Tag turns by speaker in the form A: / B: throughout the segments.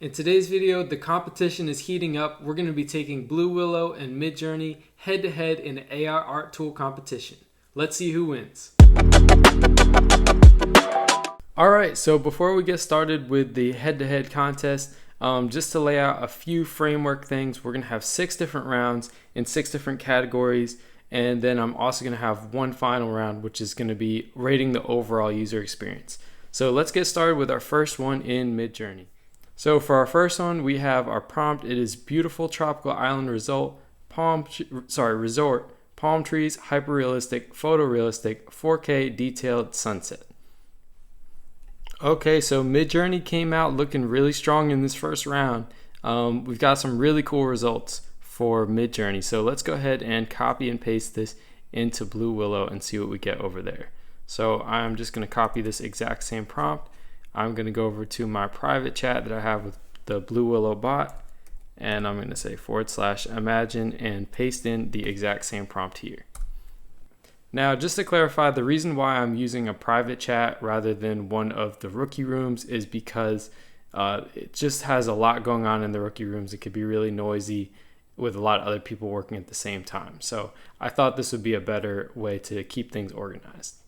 A: In today's video, the competition is heating up. We're going to be taking BlueWillow and MidJourney head-to-head in an AI art tool competition. Let's see who wins. Alright, so before we get started with the head-to-head contest, just to lay out a few framework things, we're going to have 6 different rounds in 6 different categories, and then I'm also going to have one final round, which is going to be rating the overall user experience. So let's get started with our first one in MidJourney. So for our first one, we have our prompt. It is beautiful tropical island resort, palm trees, hyper-realistic, photorealistic, 4K detailed sunset. Okay, so MidJourney came out looking really strong in this first round. We've got some really cool results for MidJourney. So let's go ahead and copy and paste this into BlueWillow and see what we get over there. So I'm just going to copy this exact same prompt. I'm going to go over to my private chat that I have with the BlueWillow bot, and I'm going to say /imagine and paste in the exact same prompt here. Now, just to clarify, the reason why I'm using a private chat rather than one of the rookie rooms is because it just has a lot going on in the rookie rooms. It could be really noisy with a lot of other people working at the same time. So I thought this would be a better way to keep things organized.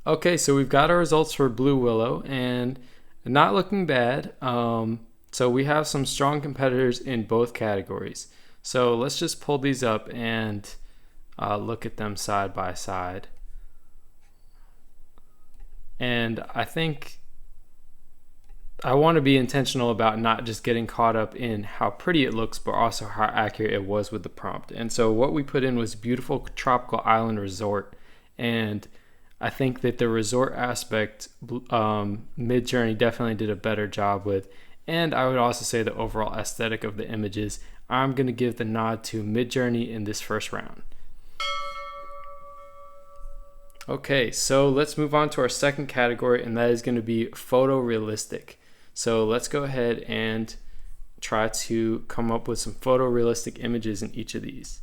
A: Okay, so we've got our results for BlueWillow and not looking bad. So we have some strong competitors in both categories. So let's just pull these up and look at them side by side. And I think I want to be intentional about not just getting caught up in how pretty it looks, but also how accurate it was with the prompt. And so what we put in was beautiful tropical island resort, and I think that the resort aspect, MidJourney definitely did a better job with. And I would also say the overall aesthetic of the images, I'm going to give the nod to MidJourney in this first round. Okay, so let's move on to our second category, and that is going to be photorealistic. So let's go ahead and try to come up with some photorealistic images in each of these.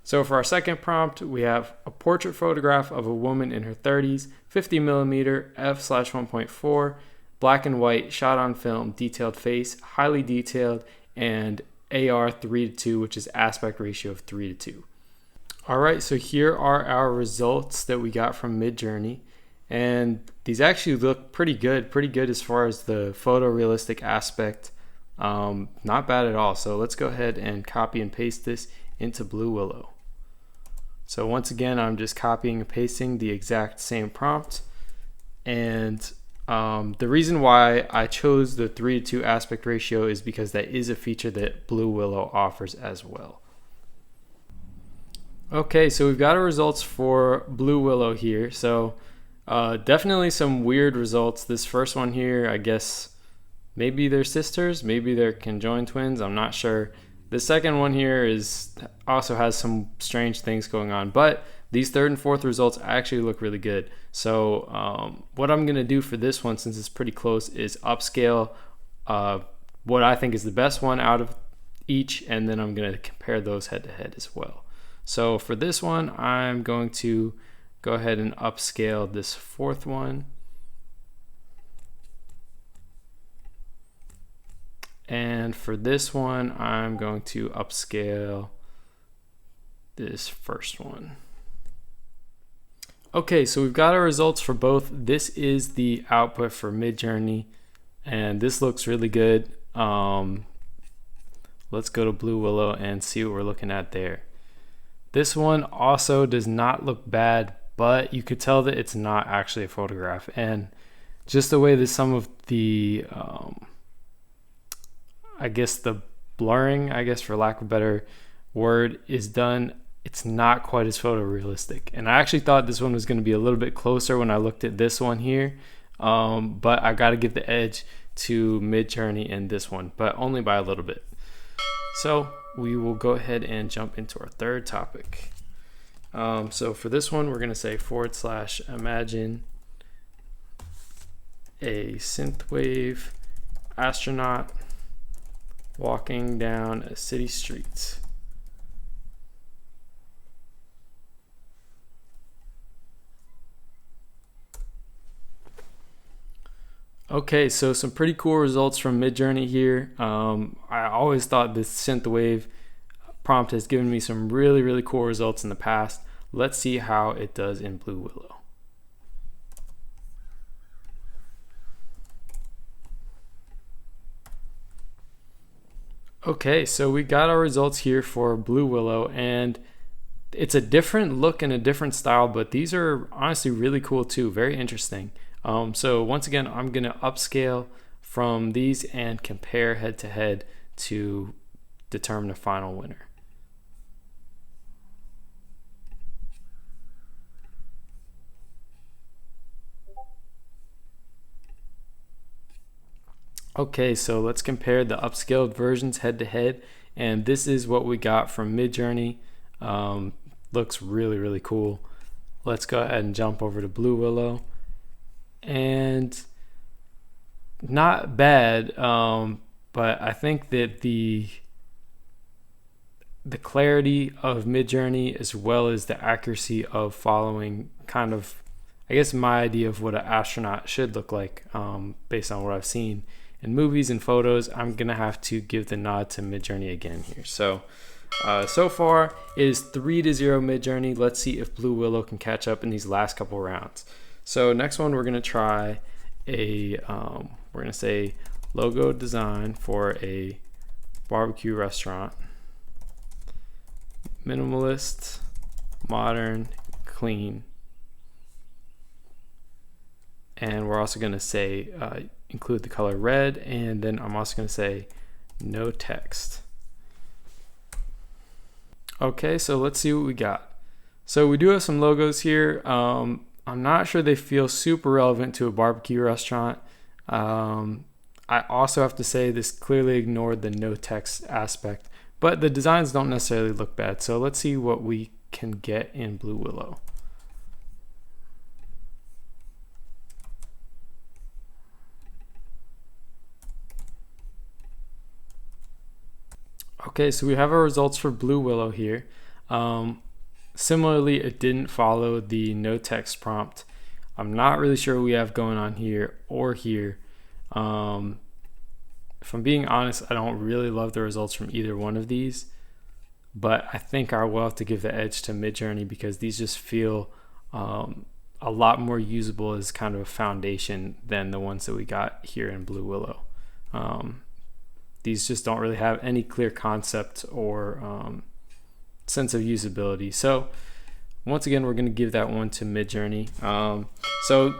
A: So for our second prompt, we have a portrait photograph of a woman in her 30s, 50mm f/1.4, black and white, shot on film, detailed face, highly detailed, and AR 3:2, which is aspect ratio of 3:2. All right, so here are our results that we got from MidJourney, and these actually look pretty good as far as the photorealistic aspect. Not bad at all. So let's go ahead and copy and paste this into BlueWillow. So once again, I'm just copying and pasting the exact same prompt. And the reason why I chose the 3:2 aspect ratio is because that is a feature that BlueWillow offers as well. Okay, so we've got our results for BlueWillow here. So definitely some weird results. This first one here, I guess maybe they're sisters, maybe they're conjoined twins, I'm not sure. The second one here also has some strange things going on, but these third and fourth results actually look really good. So what I'm going to do for this one, since it's pretty close, is upscale what I think is the best one out of each, and then I'm going to compare those head to head as well. So for this one, I'm going to go ahead and upscale this fourth one. And for this one, I'm going to upscale this first one. Okay, so we've got our results for both. This is the output for MidJourney, and this looks really good. Let's go to BlueWillow and see what we're looking at there. This one also does not look bad, but you could tell that it's not actually a photograph. And just the way that some of the I guess the blurring, for lack of a better word, is done, it's not quite as photorealistic. And I actually thought this one was going to be a little bit closer when I looked at this one here, but I got to give the edge to MidJourney in this one, but only by a little bit. So we will go ahead and jump into our third topic. So for this one, we're going to say /imagine a synthwave astronaut walking down a city street. Okay, so some pretty cool results from MidJourney here. I always thought this synthwave prompt has given me some really cool results in the past. Let's see how it does in BlueWillow. Okay, so we got our results here for BlueWillow, and it's a different look and a different style, but these are honestly really cool too, very interesting. So once again, I'm gonna upscale from these and compare head to head to determine the final winner. Okay, so let's compare the upscaled versions head to head, and this is what we got from MidJourney. Looks really cool. Let's go ahead and jump over to BlueWillow, and not bad, but I think that the clarity of MidJourney as well as the accuracy of following kind of, I guess, my idea of what an astronaut should look like, based on what I've seen in movies and photos, I'm gonna have to give the nod to MidJourney again here. So so far it is 3-0 MidJourney. Let's see if BlueWillow can catch up in these last couple rounds. So next one, we're gonna try a we're gonna say logo design for a barbecue restaurant. Minimalist, modern, clean. And we're also gonna say include the color red, and then I'm also going to say no text. Okay, so let's see what we got. So we do have some logos here. I'm not sure they feel super relevant to a barbecue restaurant. I also have to say this clearly ignored the no text aspect, but the designs don't necessarily look bad. So let's see what we can get in BlueWillow. Okay, so we have our results for BlueWillow here. Similarly, it didn't follow the no text prompt. I'm not really sure what we have going on here or here. If I'm being honest, I don't really love the results from either one of these, but I think I will have to give the edge to MidJourney because these just feel a lot more usable as kind of a foundation than the ones that we got here in BlueWillow. These just don't really have any clear concept or sense of usability. So once again, we're going to give that one to MidJourney. So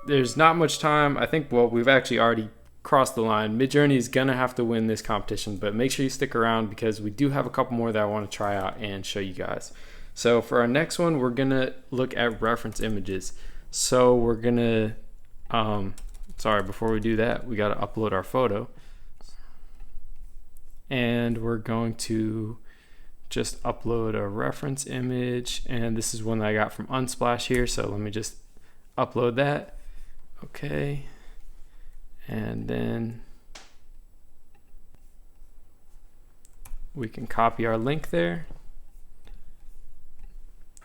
A: there's not much time. I think, well, we've actually already crossed the line. MidJourney is going to have to win this competition, but make sure you stick around because we do have a couple more that I want to try out and show you guys. So for our next one, we're going to look at reference images. So we're going to, sorry, before we do that, we got to upload our photo. And we're going to just upload a reference image, and this is one that I got from Unsplash here, so let me just upload that. Okay, and then we can copy our link there.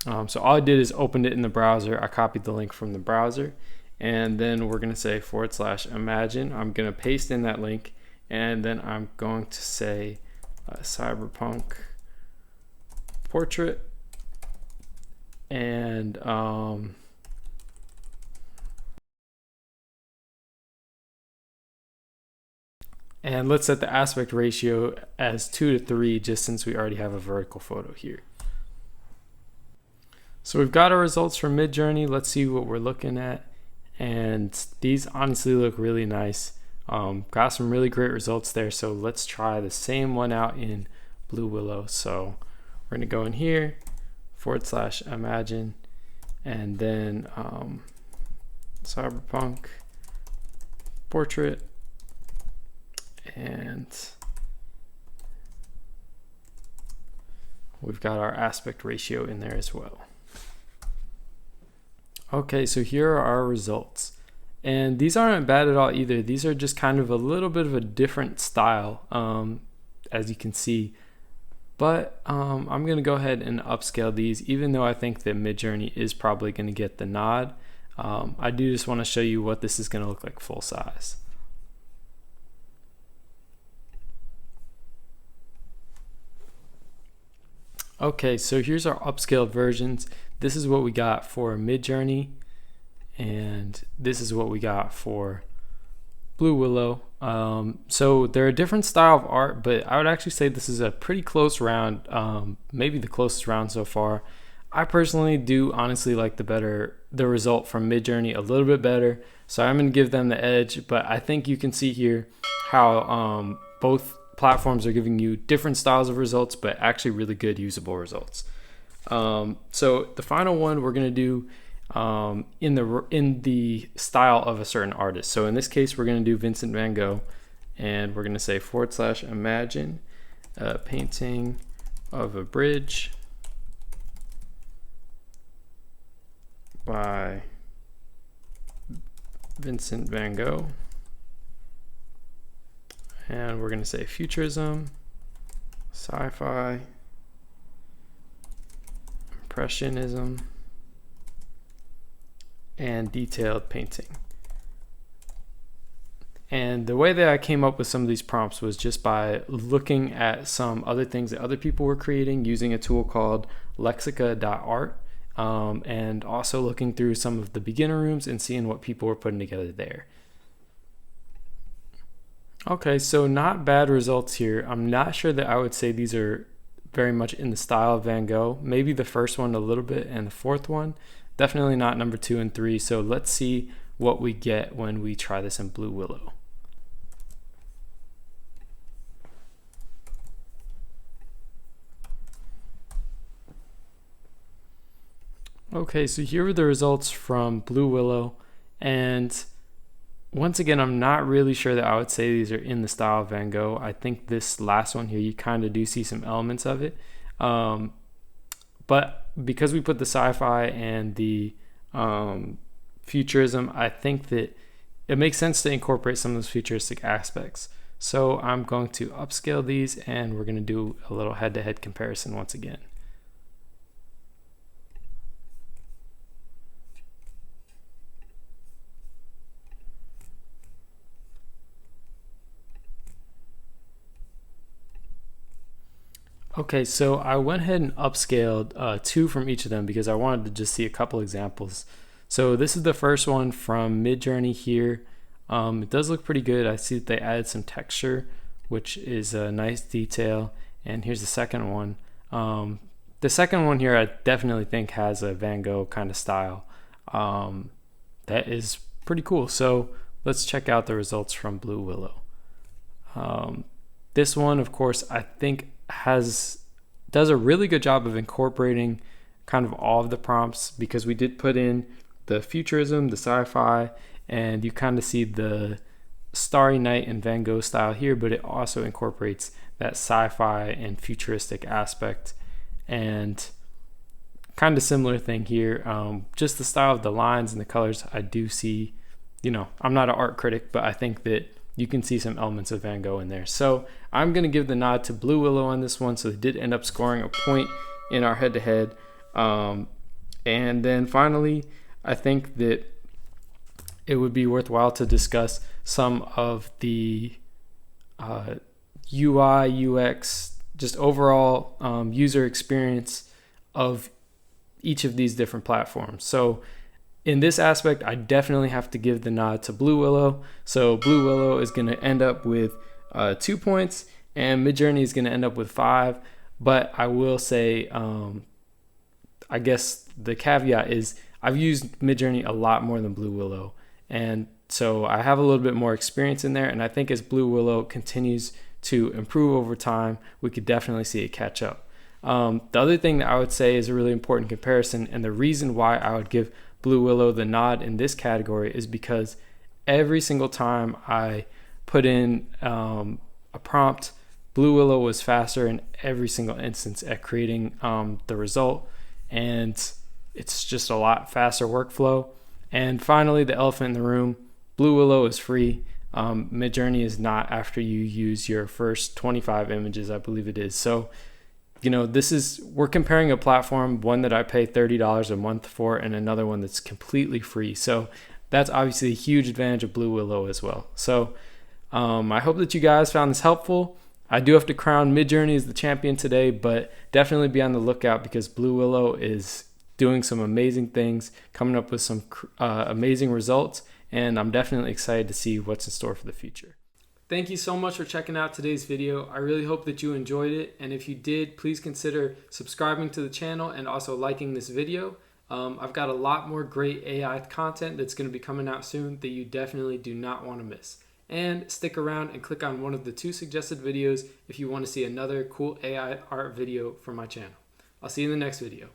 A: So all I did is opened it in the browser. I copied the link from the browser, and then we're gonna say /imagine. I'm gonna paste in that link, and then I'm going to say cyberpunk portrait, and let's set the aspect ratio as 2:3, just since we already have a vertical photo here. So we've got our results from MidJourney. Let's see what we're looking at, and these honestly look really nice. Got some really great results there, so let's try the same one out in BlueWillow. So we're gonna go in here, /imagine, and then cyberpunk portrait, and we've got our aspect ratio in there as well. Okay, so here are our results. And these aren't bad at all either. These are just kind of a little bit of a different style, as you can see. But I'm going to go ahead and upscale these, even though I think that MidJourney is probably going to get the nod. I do just want to show you what this is going to look like full size. Okay, so here's our upscaled versions. This is what we got for MidJourney, and this is what we got for BlueWillow. So they're a different style of art, but I would actually say this is a pretty close round, maybe the closest round so far. I personally do honestly like the result from MidJourney a little bit better, so I'm going to give them the edge. But I think you can see here how both platforms are giving you different styles of results, but actually really good usable results. So the final one we're going to do in the style of a certain artist. So in this case, we're going to do Vincent van Gogh, and we're going to say / imagine a painting of a bridge by Vincent van Gogh, and we're going to say futurism, sci-fi, impressionism, and detailed painting. And the way that I came up with some of these prompts was just by looking at some other things that other people were creating using a tool called lexica.art, and also looking through some of the beginner rooms and seeing what people were putting together there. Okay, so not bad results here. I'm not sure that I would say these are very much in the style of Van Gogh. Maybe the first one a little bit, and the fourth one. Definitely not number 2 and 3. So let's see what we get when we try this in BlueWillow. Okay, so here are the results from BlueWillow, and once again, I'm not really sure that I would say these are in the style of Van Gogh. I think this last one here, you kind of do see some elements of it. But because we put the sci-fi and the futurism, I think that it makes sense to incorporate some of those futuristic aspects. So I'm going to upscale these, and we're going to do a little head-to-head comparison once again. Okay, so I went ahead and upscaled 2 from each of them because I wanted to just see a couple examples. So this is the first one from MidJourney here. It does look pretty good. I see that they added some texture, which is a nice detail. And here's the second one. The second one here I definitely think has a Van Gogh kind of style. That is pretty cool. So let's check out the results from BlueWillow. This one, of course, I think does a really good job of incorporating kind of all of the prompts, because we did put in the futurism, the sci-fi, and you kind of see the Starry Night and Van Gogh style here, but it also incorporates that sci-fi and futuristic aspect. And kind of similar thing here, just the style of the lines and the colors. I do see, I'm not an art critic, but I think that you can see some elements of Van Gogh in there. So I'm going to give the nod to BlueWillow on this one. So they did end up scoring a point in our head-to-head. And then finally, I think that it would be worthwhile to discuss some of the UI, UX, just overall user experience of each of these different platforms. So in this aspect, I definitely have to give the nod to BlueWillow. So BlueWillow is going to end up with 2 points, and MidJourney is going to end up with 5. But I will say, I guess the caveat is I've used MidJourney a lot more than BlueWillow, and so I have a little bit more experience in there. And I think as BlueWillow continues to improve over time, we could definitely see it catch up. The other thing that I would say is a really important comparison, and the reason why I would give BlueWillow the nod in this category is because every single time I put in a prompt, BlueWillow was faster in every single instance at creating the result, and it's just a lot faster workflow. And finally, the elephant in the room, BlueWillow is free. MidJourney is not after you use your first 25 images, I believe it is. So we're comparing a platform, one that I pay $30 a month for and another one that's completely free. So that's obviously a huge advantage of BlueWillow as well. So I hope that you guys found this helpful. I do have to crown MidJourney as the champion today, but definitely be on the lookout because BlueWillow is doing some amazing things, coming up with some amazing results, and I'm definitely excited to see what's in store for the future. Thank you so much for checking out today's video. I really hope that you enjoyed it, and if you did, please consider subscribing to the channel and also liking this video. I've got a lot more great AI content that's going to be coming out soon that you definitely do not want to miss. And stick around and click on one of the 2 suggested videos if you want to see another cool AI art video from my channel. I'll see you in the next video.